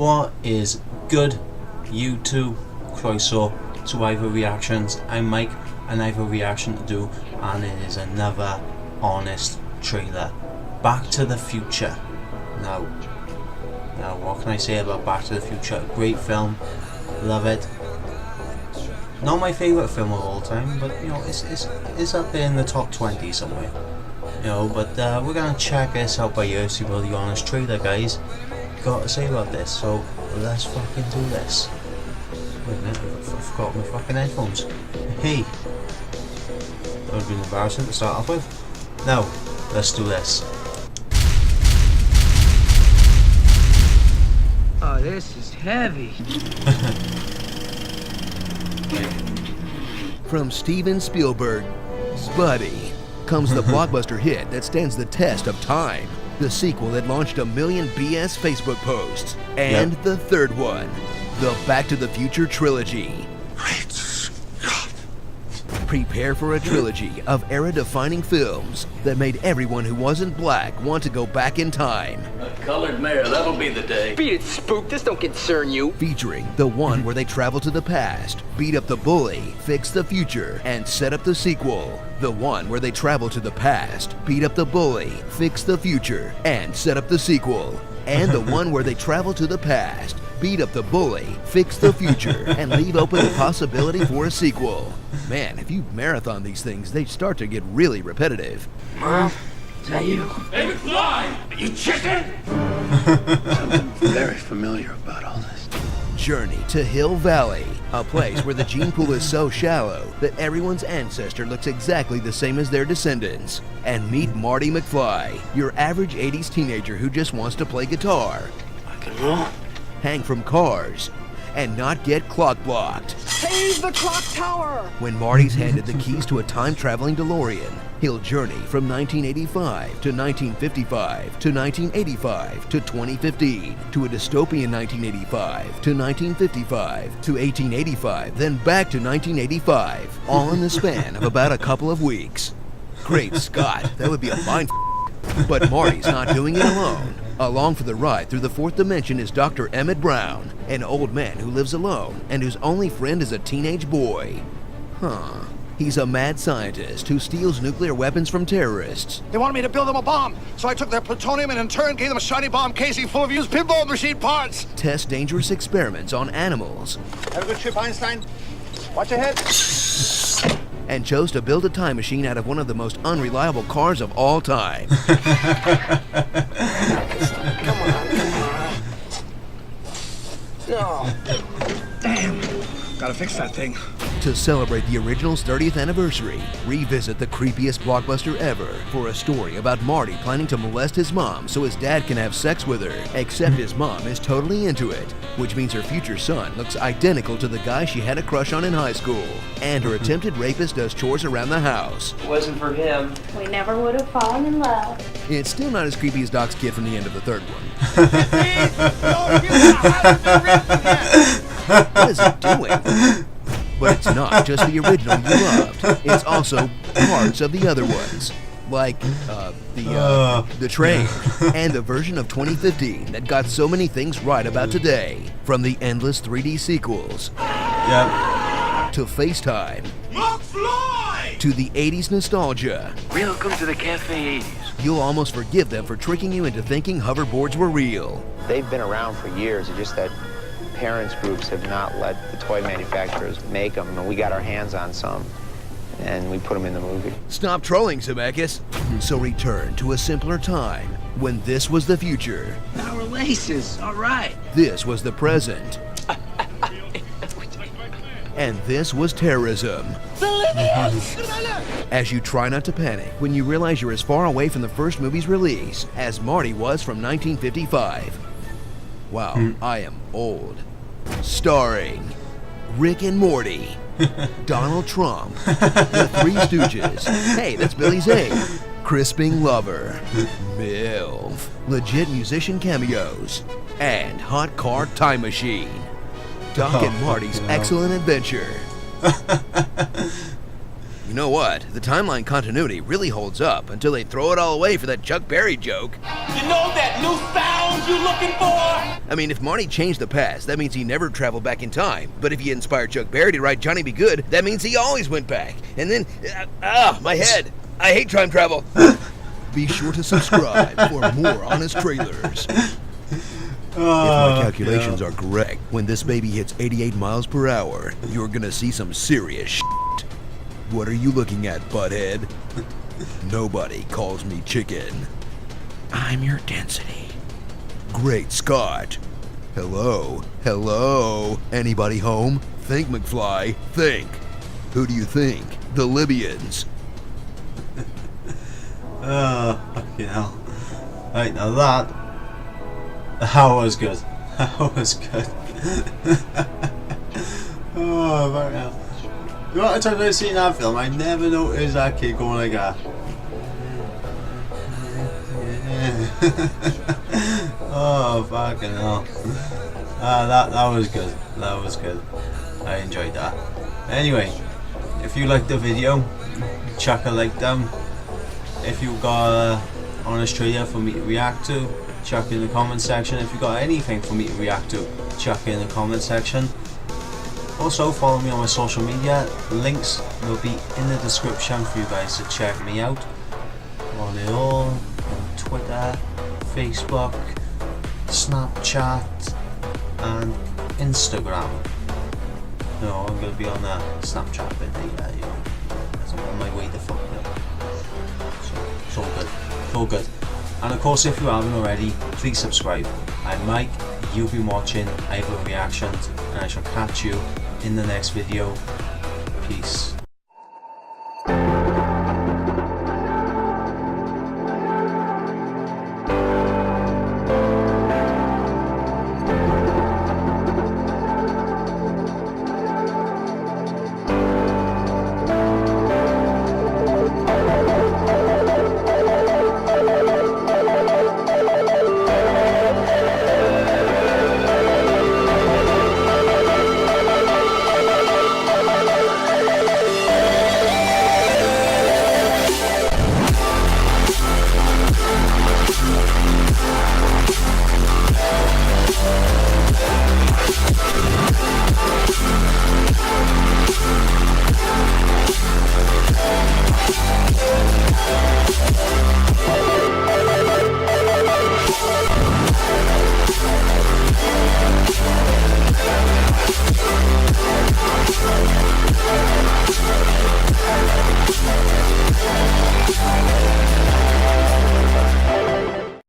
What is good, YouTube Croeso to Ivor Reactions? I'm Mike, and Ivor Reaction to do, and it is another honest trailer. Back to the Future. Now, what can I say about Back to the Future? Great film, love it. Not my favourite film of all time, but you know, it's up there in the top 20 somewhere. You know, but we're gonna check this out by ear, see what the honest trailer guys got to say about this. So let's fucking do this. Wait a minute, I forgot my fucking headphones. Hey, that would be embarrassing to start off with. Now, let's do this. Oh, this is heavy. From Steven Spielberg's Buddy comes the blockbuster hit that stands the test of time, the sequel that launched a million BS Facebook posts, and the third one, the Back to the Future trilogy. Great Scott! Prepare for a trilogy of era-defining films that made everyone who wasn't black want to go back in time. A colored mayor, that'll be the day. Beat it, Spook. This don't concern you. Featuring the one where they travel to the past, beat up the bully, fix the future, and set up the sequel. The one where they travel to the past, beat up the bully, fix the future, and set up the sequel. And the one where they travel to the past, beat up the bully, fix the future, and leave open the possibility for a sequel. Man, if you marathon these things, they start to get really repetitive. Mom, is that you? David Fly! You chicken! Something very familiar about all this. Journey to Hill Valley, a place where the gene pool is so shallow that everyone's ancestor looks exactly the same as their descendants. And meet Marty McFly, your average 80s teenager who just wants to play guitar, Rock and roll. hang from cars, and not get clock blocked. Save the clock tower! When Marty's handed the keys to a time-traveling DeLorean, he'll journey from 1985 to 1955 to 1985 to 2015 to a dystopian 1985 to 1955 to 1885, then back to 1985, all in the span of about a couple of weeks. Great Scott, that would be a mind f***. But Marty's not doing it alone. Along for the ride through the fourth dimension is Dr. Emmett Brown, an old man who lives alone and whose only friend is a teenage boy. He's a mad scientist who steals nuclear weapons from terrorists. They wanted me to build them a bomb, so I took their plutonium and in turn gave them a shiny bomb casing full of used pinball machine parts. Tests dangerous experiments on animals. Have a good trip, Einstein. Watch ahead. And chose to build a time machine out of one of the most unreliable cars of all time. Come on. No. Damn. Gotta fix that thing. To celebrate the original's 30th anniversary, revisit the creepiest blockbuster ever for a story about Marty planning to molest his mom so his dad can have sex with her, except his mom is totally into it, which means her future son looks identical to the guy she had a crush on in high school, and her attempted rapist does chores around the house. It wasn't for him. We never would have fallen in love. It's still not as creepy as Doc's kid from the end of the third one. What is he doing? But it's not just the original you loved. It's also parts of the other ones. Like, the train, and the version of 2015 that got so many things right about today. From the endless 3D sequels, to FaceTime, McFly! to the 80s nostalgia. Welcome to the Cafe 80s. You'll almost forgive them for tricking you into thinking hoverboards were real. They've been around for years. It's just that parents groups have not let the toy manufacturers make them, and we got our hands on some, and we put them in the movie. Stop trolling, Zemeckis. So return to a simpler time when this was the future. Our laces, all right. This was the present. And this was terrorism. As you try not to panic when you realize you're as far away from the first movie's release as Marty was from 1955. Wow, I am old. Starring Rick and Morty, Donald Trump, the Three Stooges, hey, that's Billy Zane, Crisping Lover, MILF, legit musician cameos, and Hot Car Time Machine. Doc and Marty's Excellent Adventure. You know what? The timeline continuity really holds up until they throw it all away for that Chuck Berry joke. You know that new sound you looking for? I mean, if Marty changed the past, that means he never traveled back in time. But if he inspired Chuck Berry to write Johnny Be Good, that means he always went back. And then, my head. I hate time travel. Be sure to subscribe for more honest trailers. If my calculations are correct, when this baby hits 88 miles per hour, you're gonna see some serious shit. What are you looking at, butthead? Nobody calls me chicken. I'm your density. Great Scott. Hello? Hello? Anybody home? Think, McFly. Think. Who do you think? The Libyans. Fucking hell. Right, now that was good. That was good. Oh, fucking hell. You know what I talk about seeing that film? I never noticed that kid going like that. Oh, fucking hell. That was good. That was good. I enjoyed that. Anyway, if you liked the video, chuck a like down. If you got an honest trailer for me to react to, chuck in the comment section. If you got anything for me to react to, chuck in the comment section. Also, follow me on my social media. Links will be in the description for you guys to check me out. On it all, on Twitter, Facebook, Snapchat, and Instagram. No, I'm gonna be on that Snapchat bit later, you know, because I'm on my way to fucking up. So, it's all good. It's all good. And of course, if you haven't already, please subscribe. I'm Mike, you've been watching Ivor Reactions, and I shall catch you in the next video. Peace.